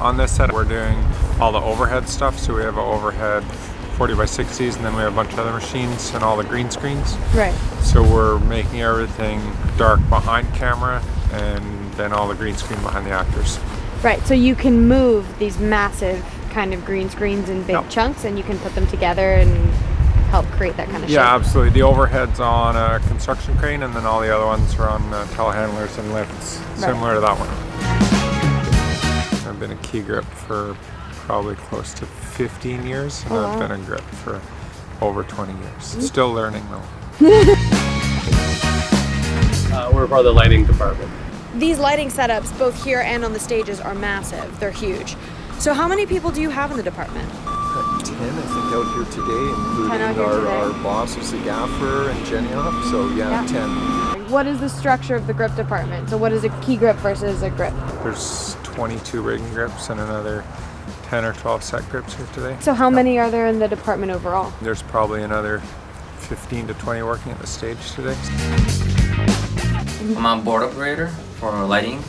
On this set, we're doing all the overhead stuff. So we have an overhead 40 by 60s, and then we have a bunch of other machines and all the green screens. Right. So we're making everything dark behind camera, and then all the green screen behind the actors. Right, so you can move these massive kind of green screens in big chunks, and you can put them together and help create that kind of shape. Yeah, absolutely. The overhead's on a construction crane, and then all the other ones are on telehandlers and lifts, similar to that one. I've been a key grip for probably close to 15 years, and I've been a grip for over 20 years. Still learning though. We're part of the lighting department. These lighting setups, both here and on the stages, are massive. They're huge. So how many people do you have in the department? 10, I think, out here today, including our boss, who's the gaffer, and Jenny up. So yeah, 10. What is the structure of the grip department? So what is a key grip versus a grip? There's 22 rigging grips and another 10 or 12 set grips here today. So how many are there in the department overall? There's probably another 15 to 20 working at the stage today. I'm a board operator for lighting.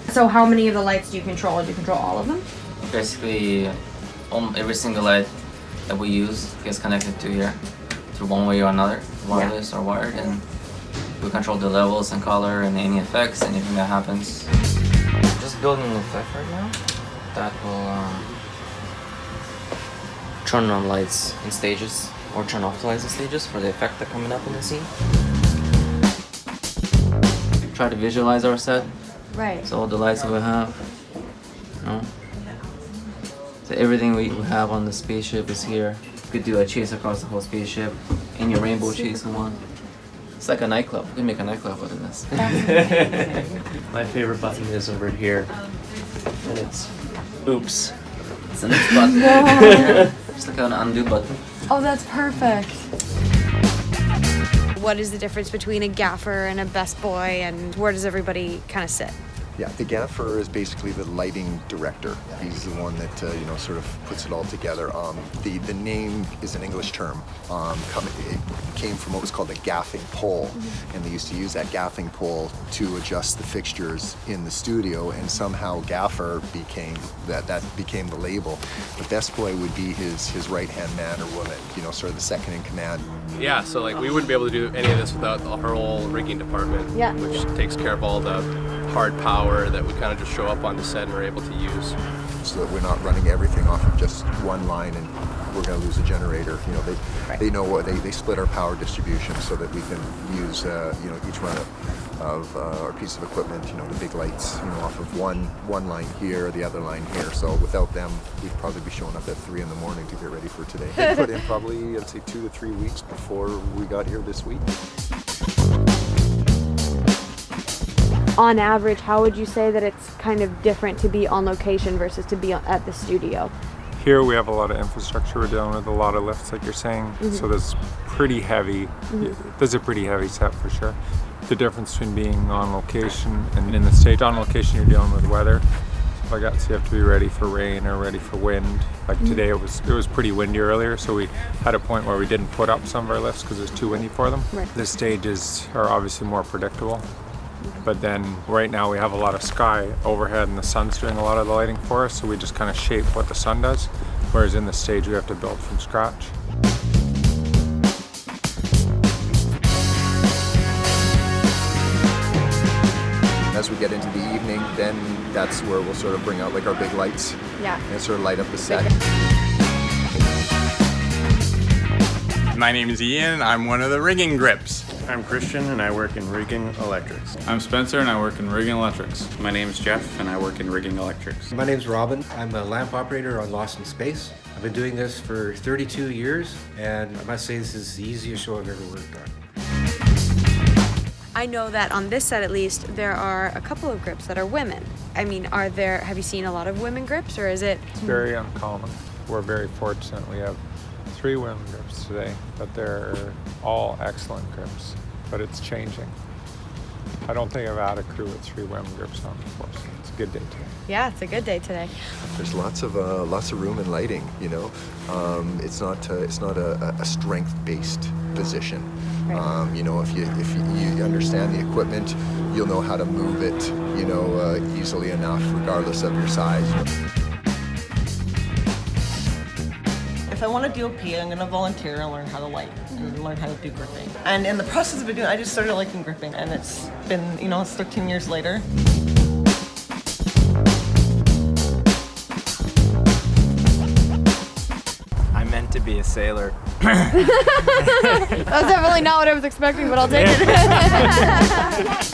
So how many of the lights do you control? Do you control all of them? Basically, every single light that we use gets connected to here through one way or another, wireless or wired, and we control the levels and color and any effects, anything that happens. Just building an effect right now that will turn on lights in stages or turn off the lights in stages for the effect that's coming up in the scene. Try to visualize our set. Right. So all the lights that we have, you know. So everything we have on the spaceship is here. You could do a chase across the whole spaceship, any rainbow chase in one. It's like a nightclub. We can make a nightclub within this. My favorite button is over here, and it's oops. It's an oops button. It's like an undo button. Oh, that's perfect. What is the difference between a gaffer and a best boy, and where does everybody kind of sit? Yeah, the gaffer is basically the lighting director. He's the one that sort of puts it all together. The name is an English term. It came from what was called a gaffing pole, and they used to use that gaffing pole to adjust the fixtures in the studio. And somehow gaffer became became the label. The best boy would be his right hand man or woman. Sort of the second in command. Yeah, so like we wouldn't be able to do any of this without our whole rigging department, which takes care of all the hard power that we kind of just show up on the set and we're able to use. So that we're not running everything off of just one line and we're going to lose a generator. They know what they split our power distribution so that we can use each run of our piece of equipment. The big lights off of one line here, the other line here. So without them, we'd probably be showing up at 3 in the morning to get ready for today. They put in probably I'd say 2 to 3 weeks before we got here this week. On average, how would you say that it's kind of different to be on location versus to be at the studio? Here we have a lot of infrastructure. We're dealing with a lot of lifts, like you're saying. So there's pretty heavy. There's a pretty heavy set for sure. The difference between being on location and in the stage, on location you're dealing with weather. So you have to be ready for rain or ready for wind. Like today it was pretty windy earlier, so we had a point where we didn't put up some of our lifts because it was too windy for them. Right. The stages are obviously more predictable. But then right now we have a lot of sky overhead and the sun's doing a lot of the lighting for us, so we just kind of shape what the sun does, whereas in the stage we have to build from scratch. As we get into the evening, then that's where we'll sort of bring out like our big lights and sort of light up the set. My name is Ian. I'm one of the rigging grips. I'm Christian and I work in rigging electrics. I'm Spencer and I work in rigging electrics. My name is Jeff and I work in rigging electrics. My name's Robin. I'm a lamp operator on Lost in Space. I've been doing this for 32 years and I must say this is the easiest show I've ever worked on. I know that on this set at least, there are a couple of grips that are women. I mean, have you seen a lot of women grips, or is it? It's very uncommon. We're very fortunate. We have 3 women grips today, but they're all excellent grips, but it's changing. I don't think I've had a crew with 3 women grips on before, so it's a good day today. Yeah, it's a good day today. There's lots of room and lighting. It's not a strength-based position. Right. If you understand the equipment, you'll know how to move it, easily enough, regardless of your size. I want to do a P, I'm going to volunteer and learn how to light and learn how to do gripping. And in the process of doing it, I just started liking gripping, and it's been, you know, it's 13 years later. I meant to be a sailor. That's definitely not what I was expecting, but I'll take it.